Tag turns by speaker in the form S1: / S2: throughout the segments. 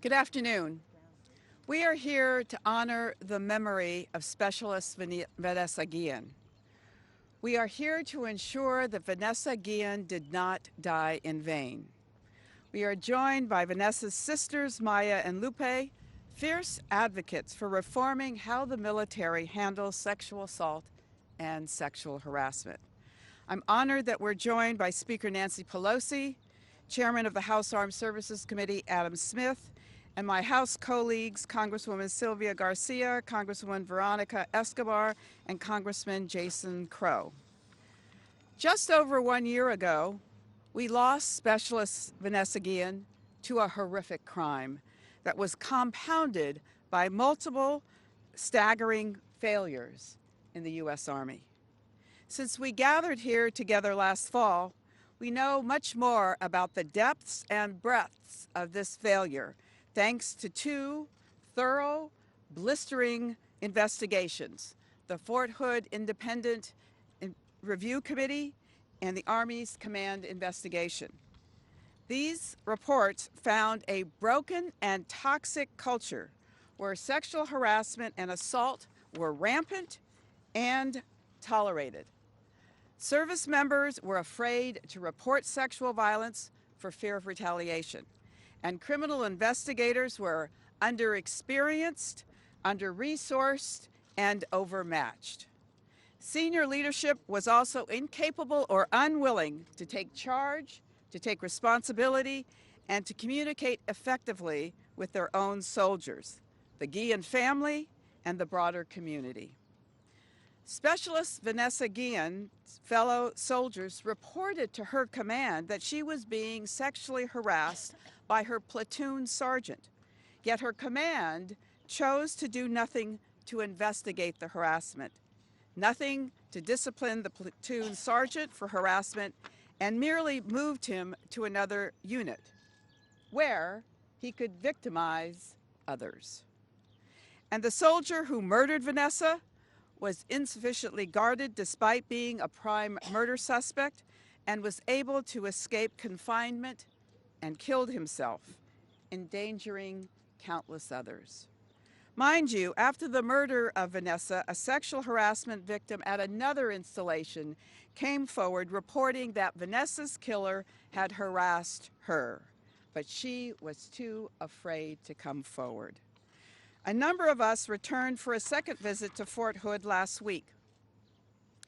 S1: Good afternoon. We are here to honor the memory of Specialist Vanessa Guillen. We are here to ensure that Vanessa Guillen did not die in vain. We are joined by Vanessa's sisters, Maya and Lupe, fierce advocates for reforming how the military handles sexual assault and sexual harassment. I'm honored that we're joined by Speaker Nancy Pelosi, Chairman of the House Armed Services Committee, Adam Smith, and my House colleagues, Congresswoman Sylvia Garcia, Congresswoman Veronica Escobar, and Congressman Jason Crowe. Just over 1 year ago, we lost Specialist Vanessa Guillen to a horrific crime that was compounded by multiple staggering failures in the U.S. Army. Since we gathered here together last fall, we know much more about the depths and breadths of this failure, thanks to two thorough, blistering investigations: the Fort Hood Independent Review Committee and the Army's Command Investigation. These reports found a broken and toxic culture where sexual harassment and assault were rampant and tolerated. Service members were afraid to report sexual violence for fear of retaliation, and criminal investigators were underexperienced, under-resourced, and overmatched. Senior leadership was also incapable or unwilling to take charge, to take responsibility, and to communicate effectively with their own soldiers, the Guillen family, and the broader community. Specialist Vanessa Guillen's fellow soldiers reported to her command that she was being sexually harassed by her platoon sergeant, yet her command chose to do nothing to investigate the harassment, nothing to discipline the platoon sergeant for harassment, and merely moved him to another unit where he could victimize others. And the soldier who murdered Vanessa was insufficiently guarded despite being a prime murder suspect, and was able to escape confinement and killed himself, endangering countless others. Mind you, after the murder of Vanessa, a sexual harassment victim at another installation came forward reporting that Vanessa's killer had harassed her, but she was too afraid to come forward. A number of us returned for a second visit to Fort Hood last week.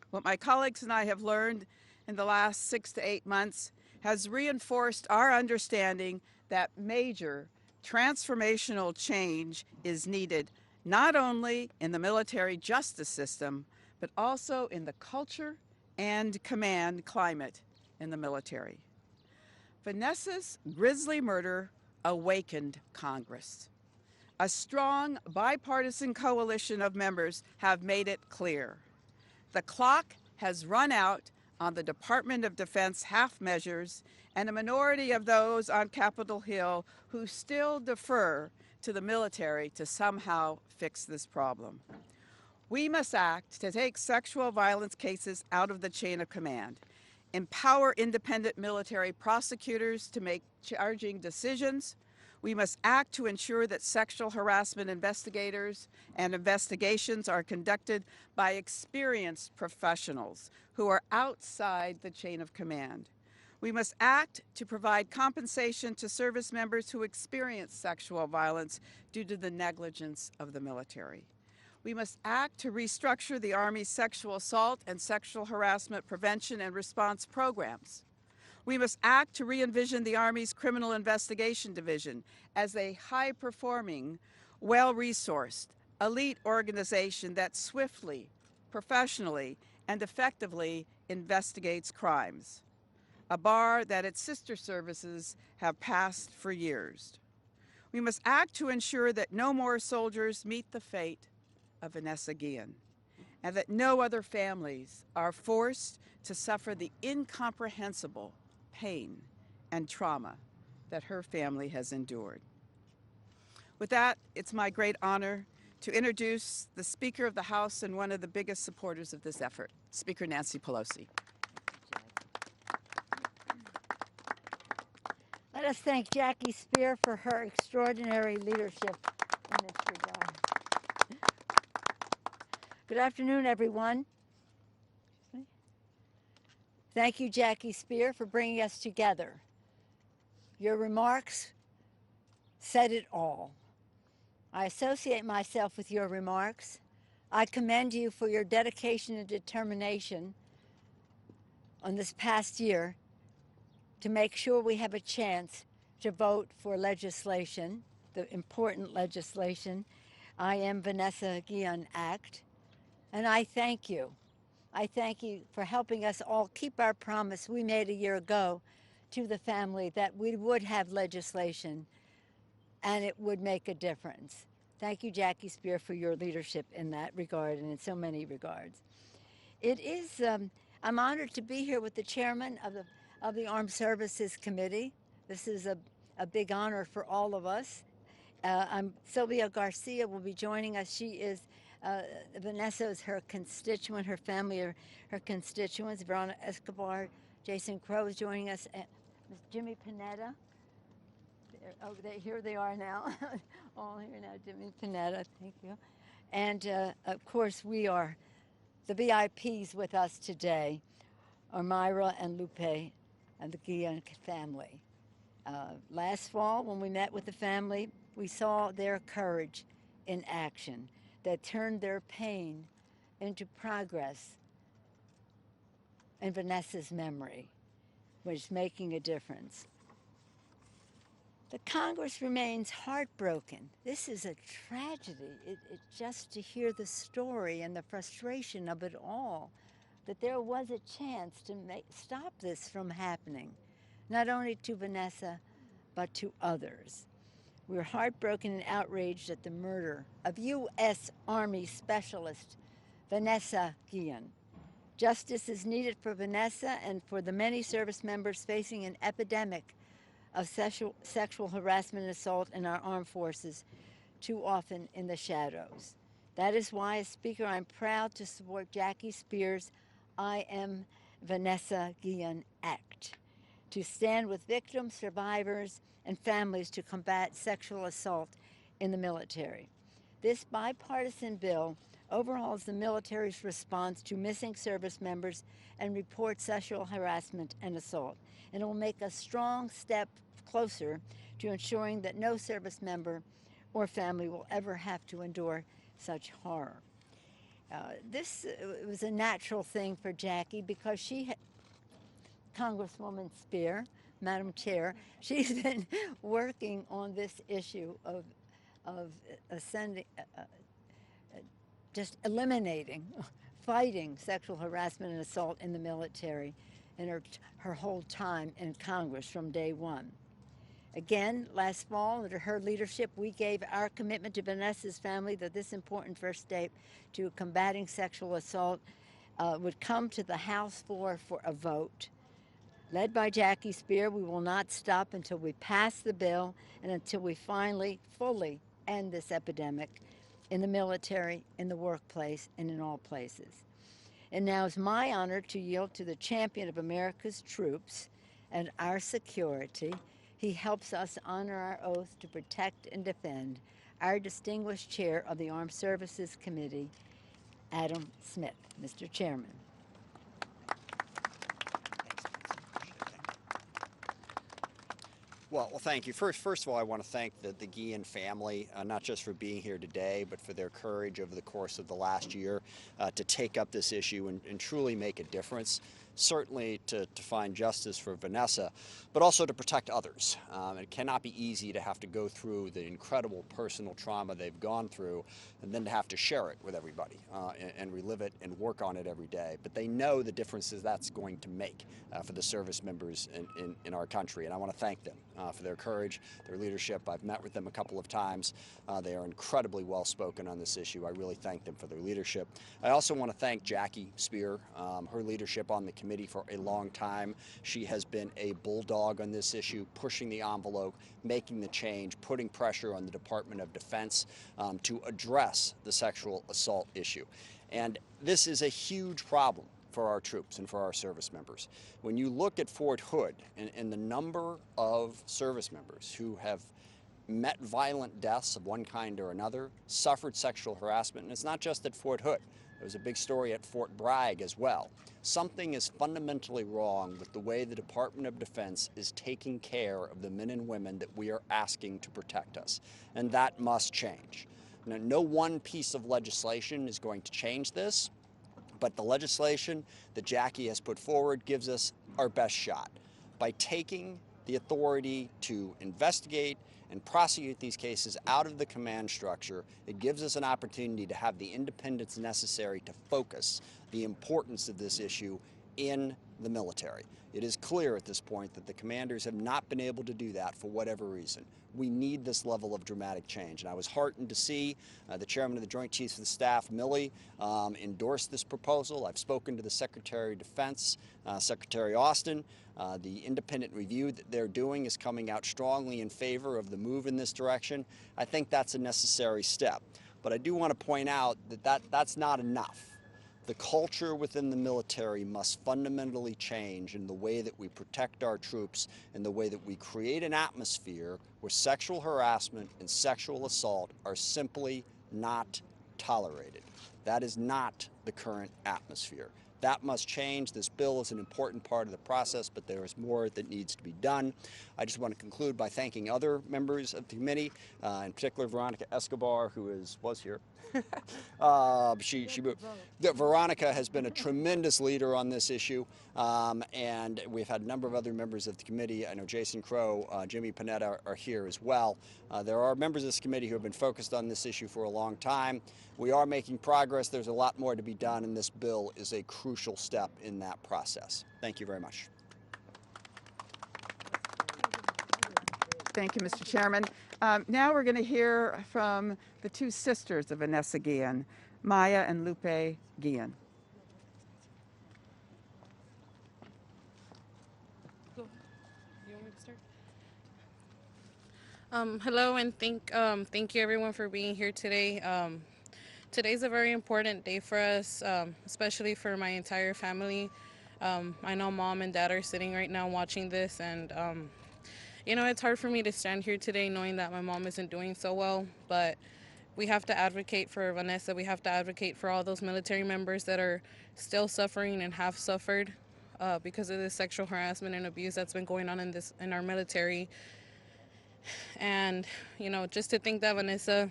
S1: What my colleagues and I have learned in the last 6 to 8 months has reinforced our understanding that major transformational change is needed, not only in the military justice system, but also in the culture and command climate in the military. Vanessa's grisly murder awakened Congress. A strong bipartisan coalition of members have made it clear. The clock has run out on the Department of Defense half measures and a minority of those on Capitol Hill who still defer to the military to somehow fix this problem. We must act to take sexual violence cases out of the chain of command, empower independent military prosecutors to make charging decisions. We must act to ensure that sexual harassment investigators and investigations are conducted by experienced professionals who are outside the chain of command. We must act to provide compensation to service members who experience sexual violence due to the negligence of the military. We must act to restructure the Army's sexual assault and sexual harassment prevention and response programs. We must act to re-envision the Army's Criminal Investigation Division as a high-performing, well-resourced, elite organization that swiftly, professionally, and effectively investigates crimes, a bar that its sister services have passed for years. We must act to ensure that no more soldiers meet the fate of Vanessa Guillen, and that no other families are forced to suffer the incomprehensible pain and trauma that her family has endured. With that, it's my great honor to introduce the Speaker of the House and one of the biggest supporters of this effort, Speaker Nancy Pelosi.
S2: Let us thank Jackie Spear for her extraordinary leadership in this regard. Good afternoon, everyone. Thank you, Jackie Spear, for bringing us together. Your remarks said it all. I associate myself with your remarks. I commend you for your dedication and determination on this past year to make sure we have a chance to vote for legislation, the important legislation, Am Vanessa Guillen Act. And I thank you. I thank you for helping us all keep our promise we made a year ago to the family that we would have legislation and it would make a difference. Thank you, Jackie Spear, for your leadership in that regard and in so many regards. It is, I'm honored to be here with the chairman of the Armed Services Committee. This is a big honor for all of us. Sylvia Garcia will be joining us. She is, Vanessa is her constituent, her family are her constituents. Veronica Escobar, Jason Crowe is joining us. Jimmy Panetta. Oh, here they are now. All here now, Jimmy Panetta, thank you. And of course, we are, the VIPs with us today are Myra and Lupe and the Guillen family. Last fall, when we met with the family, we saw their courage in action that turned their pain into progress in Vanessa's memory, which is making a difference. The Congress remains heartbroken. This is a tragedy. Just to hear the story and the frustration of it all, that there was a chance to stop this from happening, not only to Vanessa, but to others. We're heartbroken and outraged at the murder of U.S. Army Specialist Vanessa Guillen. Justice is needed for Vanessa and for the many service members facing an epidemic of sexual harassment and assault in our armed forces, too often in the shadows. That is why, as Speaker, I'm proud to support Jackie Spear's I Am Vanessa Guillen Act, to stand with victims, survivors, and families to combat sexual assault in the military. This bipartisan bill overhauls the military's response to missing service members and reports sexual harassment and assault, and it will make a strong step closer to ensuring that no service member or family will ever have to endure such horror. This was a natural thing for Jackie because Congresswoman Spear, Madam Chair, she's been working on this issue of just eliminating, fighting sexual harassment and assault in the military in her whole time in Congress from day one. Again, last fall, under her leadership, we gave our commitment to Vanessa's family that this important first step to combating sexual assault would come to the House floor for a vote. Led by Jackie Spear, we will not stop until we pass the bill and until we finally, fully end this epidemic in the military, in the workplace, and in all places. And now it's my honor to yield to the champion of America's troops and our security. He helps us honor our oath to protect and defend, our distinguished chair of the Armed Services Committee, Adam Smith. Mr. Chairman.
S3: Well, thank you. First of all, I want to thank the Guillen family, not just for being here today, but for their courage over the course of the last year to take up this issue and truly make a difference. Certainly to find justice for Vanessa, but also to protect others. It cannot be easy to have to go through the incredible personal trauma they've gone through and then to have to share it with everybody and relive it and work on it every day. But they know the differences that's going to make for the service members in our country. And I want to thank them for their courage, their leadership. I've met with them a couple of times. They are incredibly well spoken on this issue. I really thank them for their leadership. I also want to thank Jackie Spear, her leadership on the committee for a long time. She has been a bulldog on this issue, pushing the envelope, making the change, putting pressure on the Department of Defense to address the sexual assault issue. And this is a huge problem for our troops and for our service members. When you look at Fort Hood and the number of service members who have met violent deaths of one kind or another, suffered sexual harassment, and it's not just at Fort Hood. There was a big story at Fort Bragg as well. Something is fundamentally wrong with the way the Department of Defense is taking care of the men and women that we are asking to protect us, and that must change. Now, no one piece of legislation is going to change this, but the legislation that Jackie has put forward gives us our best shot. By taking the authority to investigate and prosecute these cases out of the command structure, it gives us an opportunity to have the independence necessary to focus the importance of this issue in the military. It is clear at this point that the commanders have not been able to do that for whatever reason. We need this level of dramatic change. And I was heartened to see the chairman of the Joint Chiefs of Staff, Milley, endorse this proposal. I've spoken to the Secretary of Defense, Secretary Austin. The independent review that they're doing is coming out strongly in favor of the move in this direction. I think that's a necessary step. But I do want to point out that that's not enough. The culture within the military must fundamentally change in the way that we protect our troops and the way that we create an atmosphere where sexual harassment and sexual assault are simply not tolerated. That is not the current atmosphere. That must change. This bill is an important part of the process, but there is more that needs to be done. I just want to conclude by thanking other members of the committee, in particular Veronica Escobar, who was here. Veronica has been a tremendous leader on this issue, and we've had a number of other members of the committee. I know Jason Crowe, Jimmy Panetta are here as well. There are members of this committee who have been focused on this issue for a long time. We are making progress. There's a lot more to be done, and this bill is a crucial step in that process. Thank you very much.
S1: Thank you, Mr. Chairman. Now we're going to hear from the two sisters of Vanessa Guillen, Maya and Lupe Guillen.
S4: You want me to start? Hello, and thank you everyone for being here today. Today's a very important day for us, especially for my entire family. I know Mom and Dad are sitting right now watching this, and you know, it's hard for me to stand here today knowing that my mom isn't doing so well, but we have to advocate for Vanessa. We have to advocate for all those military members that are still suffering and have suffered because of this sexual harassment and abuse that's been going on in our military. And, you know, just to think that Vanessa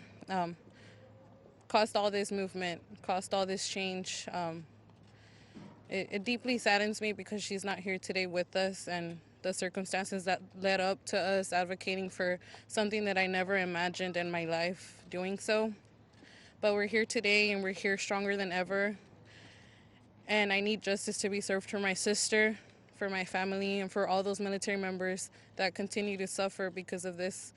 S4: caused all this movement, caused all this change, it deeply saddens me because she's not here today with us, and the circumstances that led up to us advocating for something that I never imagined in my life doing so. But we're here today, and we're here stronger than ever. And I need justice to be served for my sister, for my family, and for all those military members that continue to suffer because of this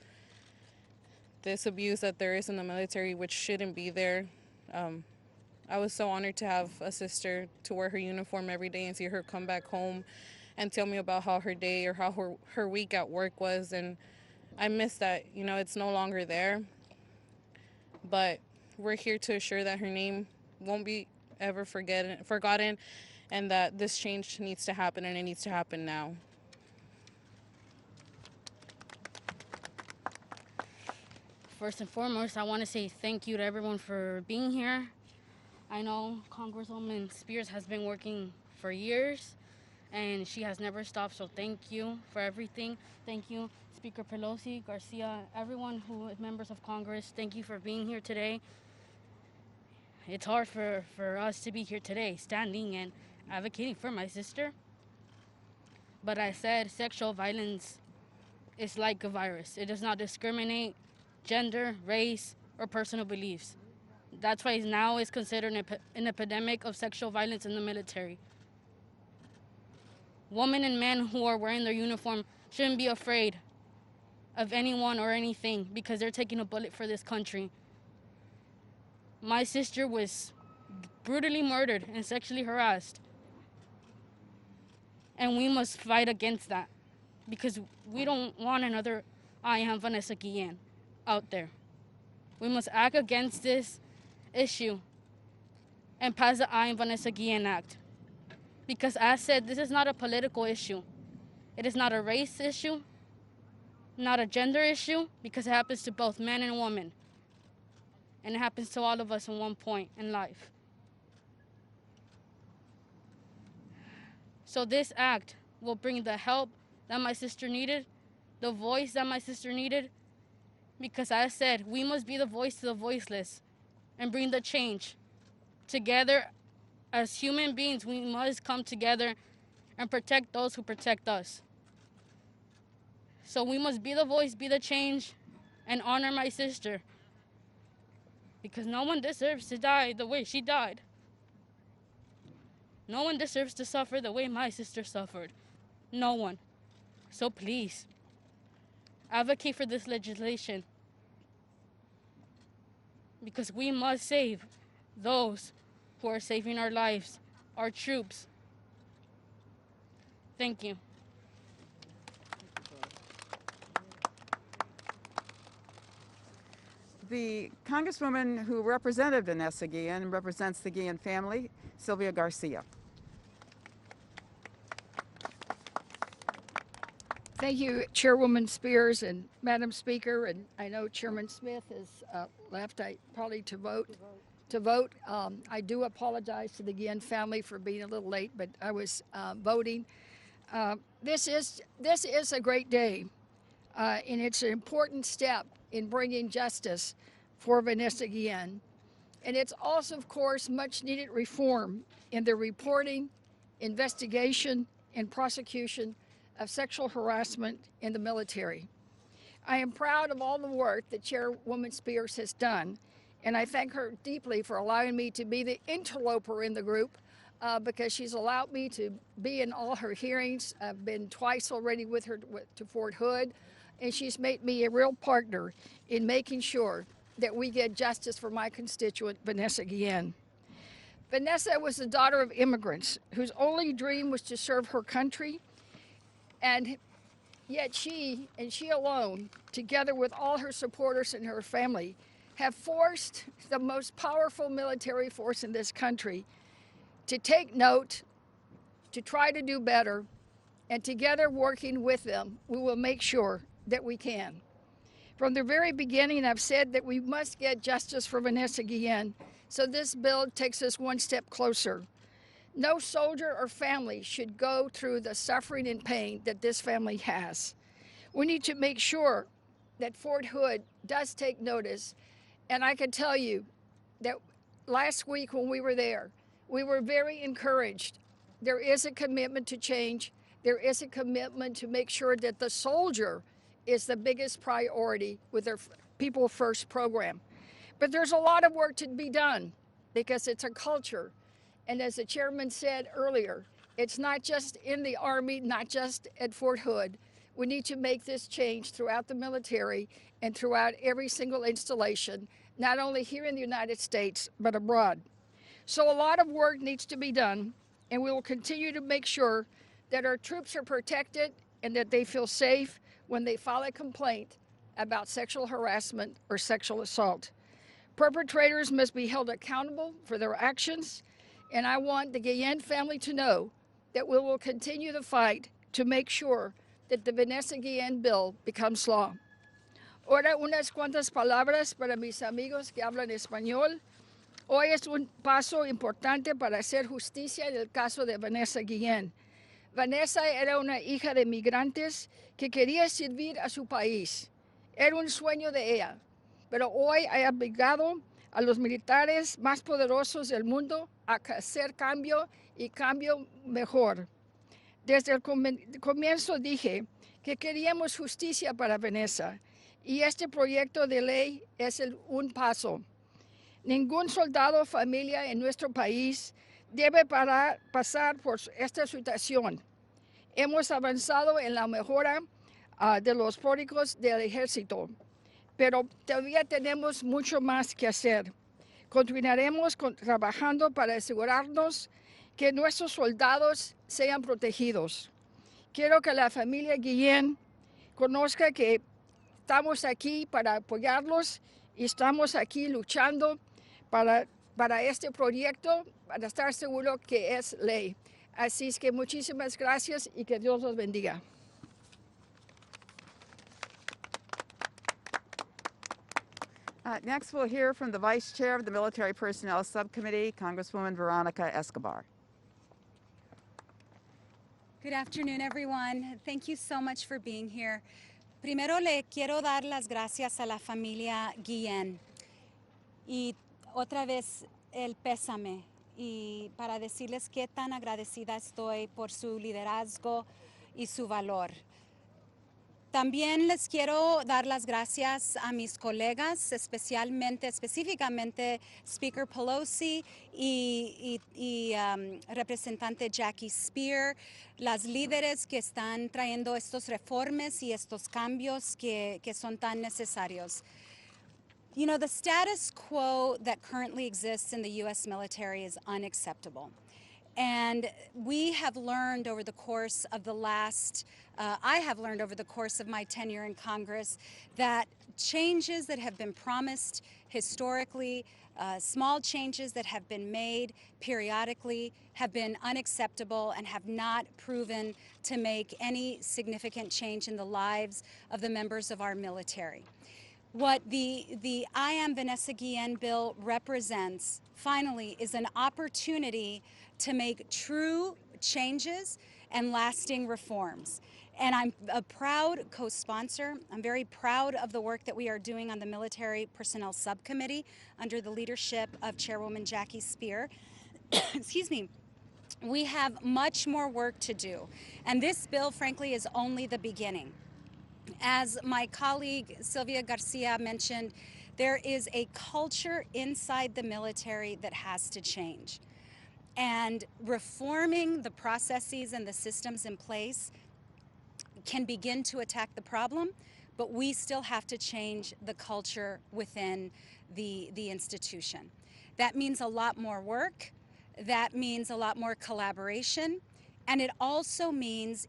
S4: abuse that there is in the military, which shouldn't be there. I was so honored to have a sister to wear her uniform every day and see her come back home and tell me about how her day or how her week at work was, and I miss that. You know, it's no longer there, but we're here to assure that her name won't be ever forgotten, and that this change needs to happen, and it needs to happen now.
S5: First and foremost, I want to say thank you to everyone for being here. I know Congresswoman Spears has been working for years, and she has never stopped, so thank you for everything. Thank you, Speaker Pelosi, Garcia, everyone who is members of Congress. Thank you for being here today. It's hard for us to be here today, standing and advocating for my sister. But I said sexual violence is like a virus. It does not discriminate gender, race, or personal beliefs. That's why now it's considered an epidemic of sexual violence in the military. Women and men who are wearing their uniform shouldn't be afraid of anyone or anything because they're taking a bullet for this country. My sister was brutally murdered and sexually harassed. And we must fight against that because we don't want another Am Vanessa Guillen out there. We must act against this issue and pass the Am Vanessa Guillen Act. Because as said, this is not a political issue. It is not a race issue, not a gender issue, because it happens to both men and women. And it happens to all of us at one point in life. So this act will bring the help that my sister needed, the voice that my sister needed, because as said, we must be the voice to the voiceless and bring the change. Together, as human beings, we must come together and protect those who protect us. So we must be the voice, be the change, and honor my sister. Because no one deserves to die the way she died. No one deserves to suffer the way my sister suffered. No one. So please, advocate for this legislation. Because we must save those who are saving our lives, our troops. Thank you.
S1: The Congresswoman who represented Vanessa Guillen and represents the Guillen family, Sylvia Garcia.
S6: Thank you, Chairwoman Spears and Madam Speaker, and I know Chairman Smith has left probably to vote. I do apologize to the Guillen family for being a little late, but I was voting. This is a great day, and it's an important step in bringing justice for Vanessa Guillen. And it's also, of course, much needed reform in the reporting, investigation, and prosecution of sexual harassment in the military. I am proud of all the work that Chairwoman Spears has done, and I thank her deeply for allowing me to be the interloper in the group because she's allowed me to be in all her hearings. I've been twice already with her to Fort Hood, and she's made me a real partner in making sure that we get justice for my constituent, Vanessa Guillen. Vanessa was the daughter of immigrants whose only dream was to serve her country, and yet she, and she alone, together with all her supporters and her family, have forced the most powerful military force in this country to take note, to try to do better, and together working with them, we will make sure that we can. From the very beginning, I've said that we must get justice for Vanessa Guillen, so this bill takes us one step closer. No soldier or family should go through the suffering and pain that this family has. We need to make sure that Fort Hood does take notice, and I can tell you that last week when we were there, we were very encouraged. There is a commitment to change. There is a commitment to make sure that the soldier is the biggest priority with their People First program. But there's a lot of work to be done because it's a culture. And as the chairman said earlier, it's not just in the Army, not just at Fort Hood. We need to make this change throughout the military and throughout every single installation, not only here in the United States, but abroad. So a lot of work needs to be done, and we will continue to make sure that our troops are protected and that they feel safe when they file a complaint about sexual harassment or sexual assault. Perpetrators must be held accountable for their actions, and I want the Guillen family to know that we will continue the fight to make sure that the Vanessa Guillen bill becomes law. Ahora unas cuantas palabras para mis amigos que hablan español. Hoy es un paso importante para hacer justicia en el caso de Vanessa Guillen. Vanessa era una hija de migrantes que quería servir a su país. Era un sueño de ella, pero hoy ha obligado a los militares más poderosos del mundo a hacer cambio y cambio mejor. Desde el comienzo dije que queríamos justicia para Vanessa y este proyecto de ley es un paso. Ningún soldado o familia en nuestro país debe pasar por esta situación. Hemos avanzado en la mejora de los pródigos del ejército, pero todavía tenemos mucho más que hacer. Continuaremos trabajando para asegurarnos que nuestros soldados sean protegidos. Quiero que la familia Guillen conozca que estamos aquí para apoyarlos y estamos aquí luchando para este proyecto, para estar seguro que es ley. Así es que muchísimas gracias y que Dios los bendiga.
S1: Next, we'll hear from the Vice Chair of the Military Personnel Subcommittee, Congresswoman Veronica Escobar.
S7: Good afternoon, everyone. Thank you so much for being here. Primero le quiero dar las gracias a la familia Guillen y otra vez el pésame y para decirles qué tan agradecida estoy por su liderazgo y su valor. También les quiero dar las gracias a mis colegas, específicamente Speaker Pelosi y representante Jackie Spear, las líderes que están trayendo estos reformas y estos cambios que son tan necesarios. You know, the status quo that currently exists in the U.S. military is unacceptable. And we have learned over the course of I have learned over the course of my tenure in Congress that changes that have been promised historically, small changes that have been made periodically have been unacceptable and have not proven to make any significant change in the lives of the members of our military. What the I Am Vanessa Guillen bill represents, finally, is an opportunity to make true changes and lasting reforms. And I'm a proud co-sponsor. I'm very proud of the work that we are doing on the Military Personnel Subcommittee under the leadership of Chairwoman Jackie Spear. Excuse me. We have much more work to do. And this bill, frankly, is only the beginning. As my colleague Sylvia Garcia mentioned, there is a culture inside the military that has to change. And reforming the processes and the systems in place can begin to attack the problem, but we still have to change the culture within the institution. That means a lot more work. That means a lot more collaboration. And it also means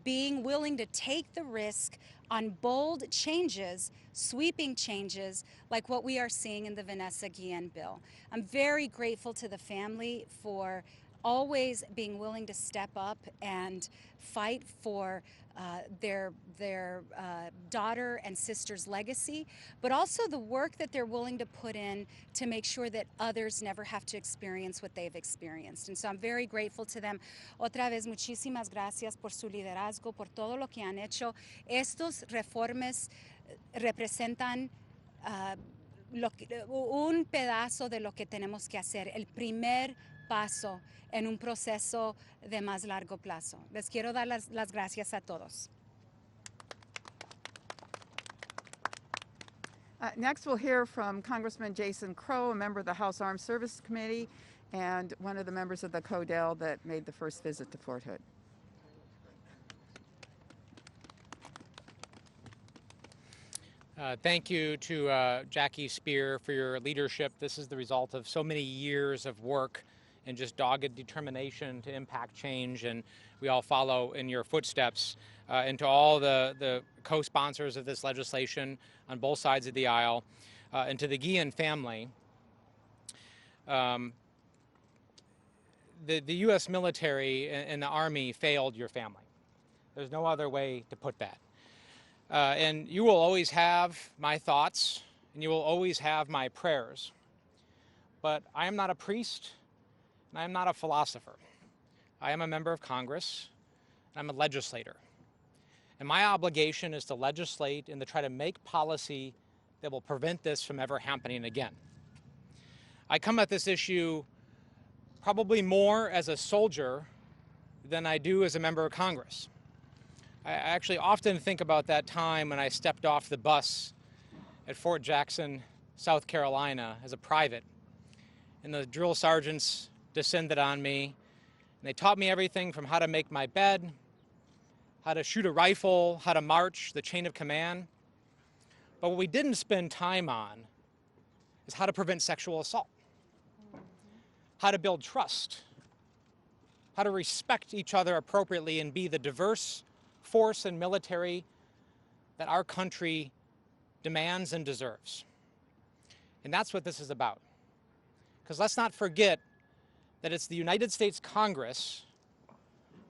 S7: being willing to take the risk on bold changes, sweeping changes, like what we are seeing in the Vanessa Guillen bill. I'm very grateful to the family for always being willing to step up and fight for their daughter and sister's legacy, but also the work that they're willing to put in to make sure that others never have to experience what they've experienced. And so I'm very grateful to them. Otra vez, muchísimas gracias por su liderazgo, por todo lo que han hecho. Estos reformas representan un pedazo de lo que tenemos que hacer, el primer paso en un proceso de más largo plazo. Les quiero dar las gracias a todos.
S1: Next, we'll hear from Congressman Jason Crowe, a member of the House Armed Services Committee and one of the members of the CODEL that made the first visit to Fort Hood.
S8: Thank you to Jackie Spear for your leadership. This is the result of so many years of work and just dogged determination to impact change, and we all follow in your footsteps. And to all the co-sponsors of this legislation on both sides of the aisle, and to the Guillen family, the U.S. military and the Army failed your family. There's no other way to put that. And you will always have my thoughts, and you will always have my prayers. But I am not a priest, and I am not a philosopher. I am a member of Congress, and I'm a legislator. And my obligation is to legislate and to try to make policy that will prevent this from ever happening again. I come at this issue probably more as a soldier than I do as a member of Congress. I actually often think about that time when I stepped off the bus at Fort Jackson, South Carolina, as a private, and the drill sergeants descended on me, and they taught me everything from how to make my bed, how to shoot a rifle, how to march, the chain of command. But what we didn't spend time on is how to prevent sexual assault, how to build trust, how to respect each other appropriately and be the diverse force and military that our country demands and deserves. And that's what this is about. Because let's not forget that it's the United States Congress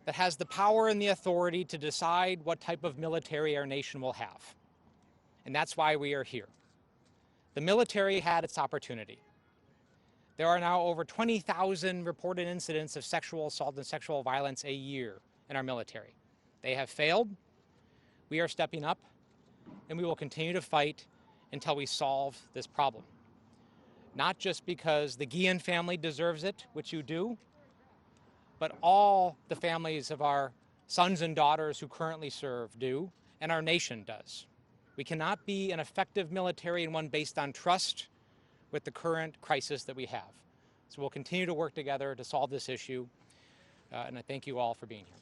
S8: that has the power and the authority to decide what type of military our nation will have. And that's why we are here. The military had its opportunity. There are now over 20,000 reported incidents of sexual assault and sexual violence a year in our military. They have failed. We are stepping up, and we will continue to fight until we solve this problem. Not just because the Guillen family deserves it, which you do, but all the families of our sons and daughters who currently serve do, and our nation does. We cannot be an effective military and one based on trust with the current crisis that we have. So we'll continue to work together to solve this issue, and I thank you all for being here.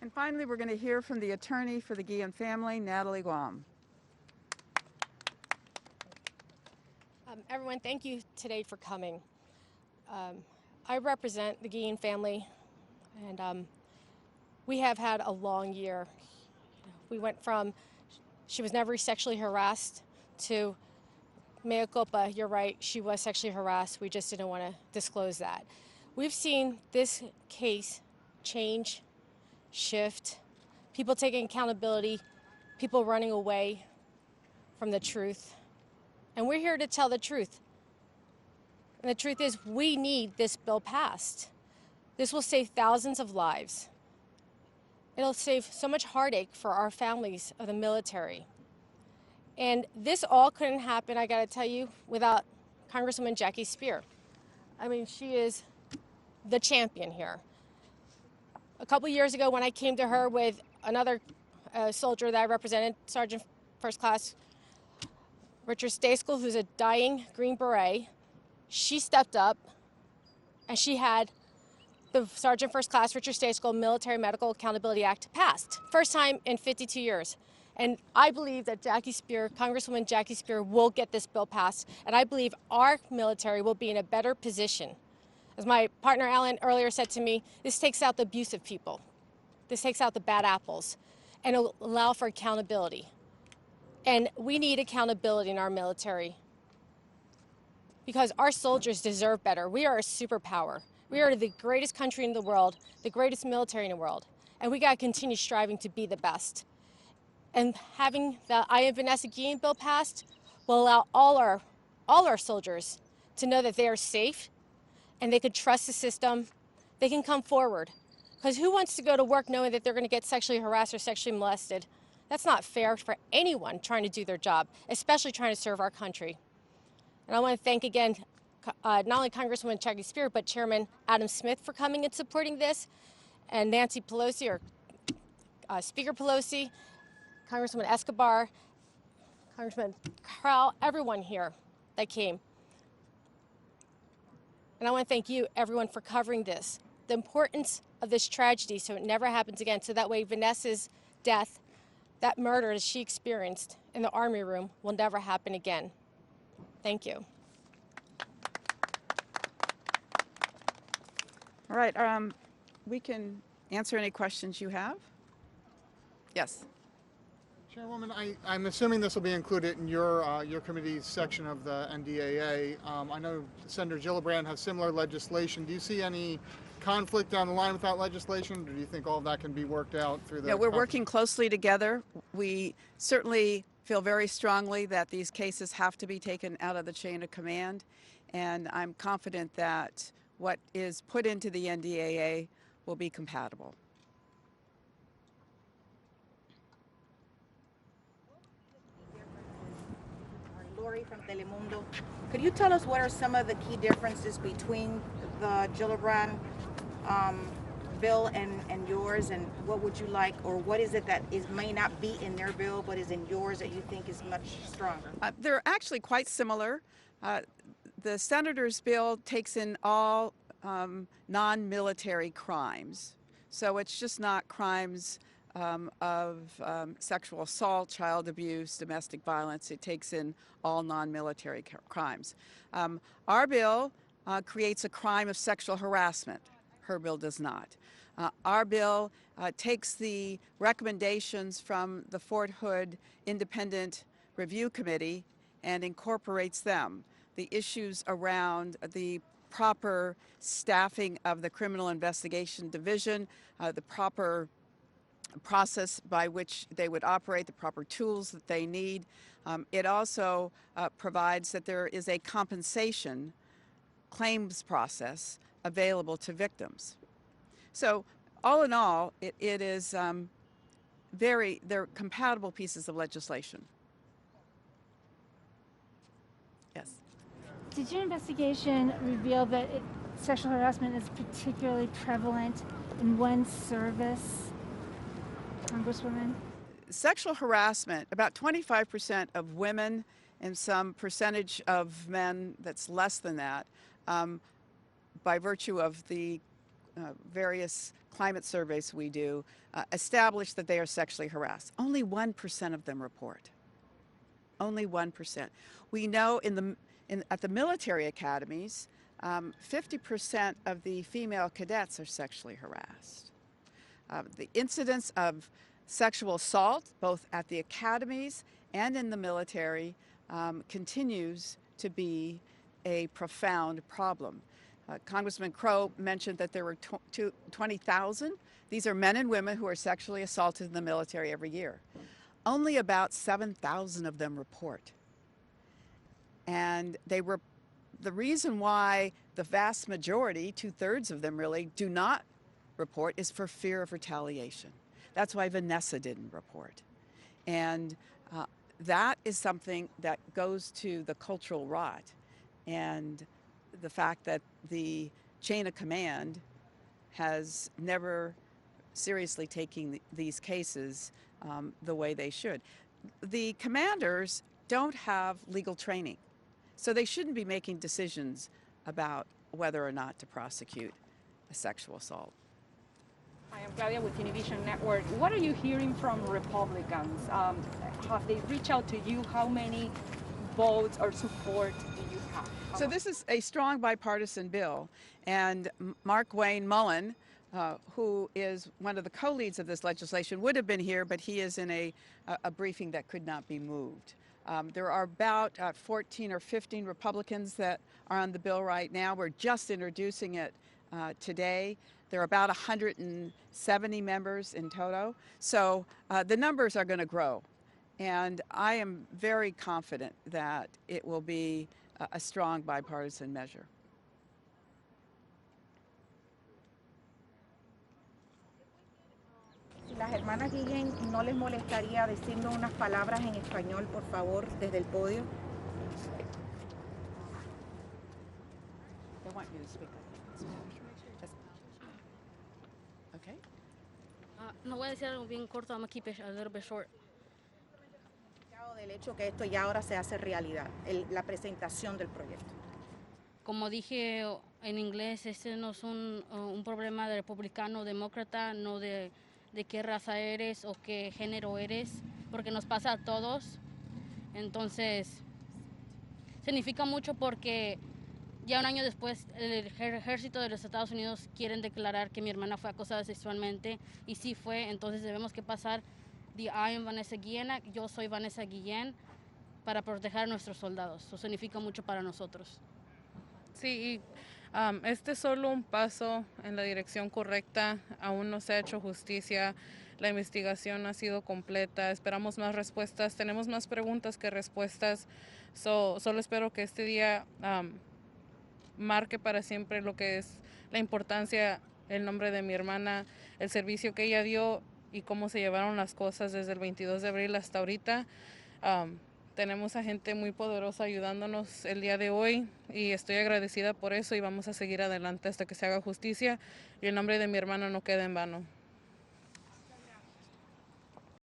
S1: And finally, we're going to hear from the attorney for the Guillen family, Natalie Guam.
S9: Everyone, thank you today for coming. I represent the Guillen family, and we have had a long year. We went from she was never sexually harassed to mea culpa, you're right, she was sexually harassed. We just didn't want to disclose that. We've seen this case change, shift, people taking accountability, people running away from the truth. And we're here to tell the truth. And the truth is, we need this bill passed. This will save thousands of lives. It'll save so much heartache for our families of the military. And this all couldn't happen, I gotta tell you, without Congresswoman Jackie Speer. I mean, she is the champion here. A couple years ago, when I came to her with another soldier that I represented, Sergeant First Class Richard Staeskel, who's a dying Green Beret, she stepped up and she had the Sergeant First Class Richard Staeskel Military Medical Accountability Act passed. First time in 52 years. And I believe that Jackie Speer, Congresswoman Jackie Speer, will get this bill passed. And I believe our military will be in a better position. As my partner Alan earlier said to me, this takes out the abusive people. This takes out the bad apples. And it'll allow for accountability. And we need accountability in our military because our soldiers deserve better. We are a superpower. We are the greatest country in the world, the greatest military in the world, and we gotta continue striving to be the best. And having the Am Vanessa Guillen bill passed will allow all our soldiers to know that they are safe and they can trust the system, they can come forward. Because who wants to go to work knowing that they're gonna get sexually harassed or sexually molested? That's not fair for anyone trying to do their job, especially trying to serve our country. And I want to thank again, not only Congresswoman Jackie Speer, but Chairman Adam Smith for coming and supporting this, and Nancy Pelosi, or Speaker Pelosi, Congressman Escobar, Congressman Crowe, everyone here that came. And I want to thank you, everyone, for covering this. The importance of this tragedy so it never happens again, so that way Vanessa's death, that murder that she experienced in the Army room, will never happen again. Thank you.
S1: All right, we can answer any questions you have. Yes.
S10: Chairwoman, I'm assuming this will be included in your committee's section of the NDAA. I know Senator Gillibrand has similar legislation. Do you see any conflict down the line with that legislation, or do you think all of that can be worked out through the...
S1: Yeah, we're working closely together. We certainly feel very strongly that these cases have to be taken out of the chain of command, and I'm confident that what is put into the NDAA will be compatible.
S11: Lori from Telemundo. Could you tell us what are some of the key differences between the Gillibrand bill and yours, and what would you like, or what is it that may not be in their bill but is in yours that you think is much stronger?
S1: They're actually quite similar. The senator's bill takes in all non-military crimes, so it's just not crimes of sexual assault, child abuse, domestic violence. It takes in all non-military crimes. Our bill creates a crime of sexual harassment. Her bill does not. Our bill takes the recommendations from the Fort Hood Independent Review Committee and incorporates them. The issues around the proper staffing of the Criminal Investigation Division, the proper process by which they would operate, the proper tools that they need. It also provides that there is a compensation claims process available to victims. So all in all, it is they're compatible pieces of legislation. Yes.
S12: Did your investigation reveal that sexual harassment is particularly prevalent in one service, Congresswoman?
S1: Sexual harassment, about 25% of women and some percentage of men that's less than that, by virtue of the various climate surveys we do, establish that they are sexually harassed. Only 1% of them report. Only 1%. We know at the military academies, 50% of the female cadets are sexually harassed. The incidence of sexual assault, both at the academies and in the military, continues to be a profound problem. Congressman Crowe mentioned that there were 20,000. These are men and women who are sexually assaulted in the military every year. Only about 7,000 of them report. And the reason why the vast majority, 2/3 of them really, do not report is for fear of retaliation. That's why Vanessa didn't report. And that is something that goes to the cultural rot and the fact that the chain of command has never seriously taken these cases the way they should. The commanders don't have legal training, so they shouldn't be making decisions about whether or not to prosecute a sexual assault.
S13: Hi, I'm Claudia with Univision Network. What are you hearing from Republicans? Have they reached out to you? How many votes or support do you have?
S1: So this is a strong bipartisan bill, and Mark Wayne Mullen, who is one of the co-leads of this legislation, would have been here, but he is in a briefing that could not be moved. There are about 14 or 15 Republicans that are on the bill right now. We're just introducing it today. There are about 170 members in toto. So the numbers are going to grow. And I am very confident that it will be a strong bipartisan measure.
S11: Las hermanas Guillen, ¿no les molestaría decirnos unas palabras en español, por favor, desde el podio?
S1: They want you to speak up. Okay.
S5: No voy a decir algo bien corto. I'm gonna keep it a little bit short.
S11: Del hecho que esto ya ahora se hace realidad, la presentación del proyecto.
S5: Como dije en inglés, este no es un problema de republicano o demócrata, no de qué raza eres o qué género eres, porque nos pasa a todos. Entonces, significa mucho porque ya un año después el ejército de los Estados Unidos quieren declarar que mi hermana fue acosada sexualmente, y sí fue. Entonces debemos que pasar the Am Vanessa Guillen Act, yo soy Vanessa Guillen, para proteger a nuestros soldados. Eso significa mucho para nosotros.
S4: Sí, este es solo un paso en la dirección correcta. Aún no se ha hecho justicia. La investigación ha sido completa. Esperamos más respuestas. Tenemos más preguntas que respuestas. Solo espero que este día marque para siempre lo que es la importancia, el nombre de mi hermana, el servicio que ella dio y cómo se llevaron las cosas desde el 22 de abril hasta ahorita. Tenemos a gente muy poderosa ayudándonos el día de hoy y estoy agradecida por eso, y vamos a seguir adelante hasta que se haga justicia y el nombre de mi hermana no quede en vano.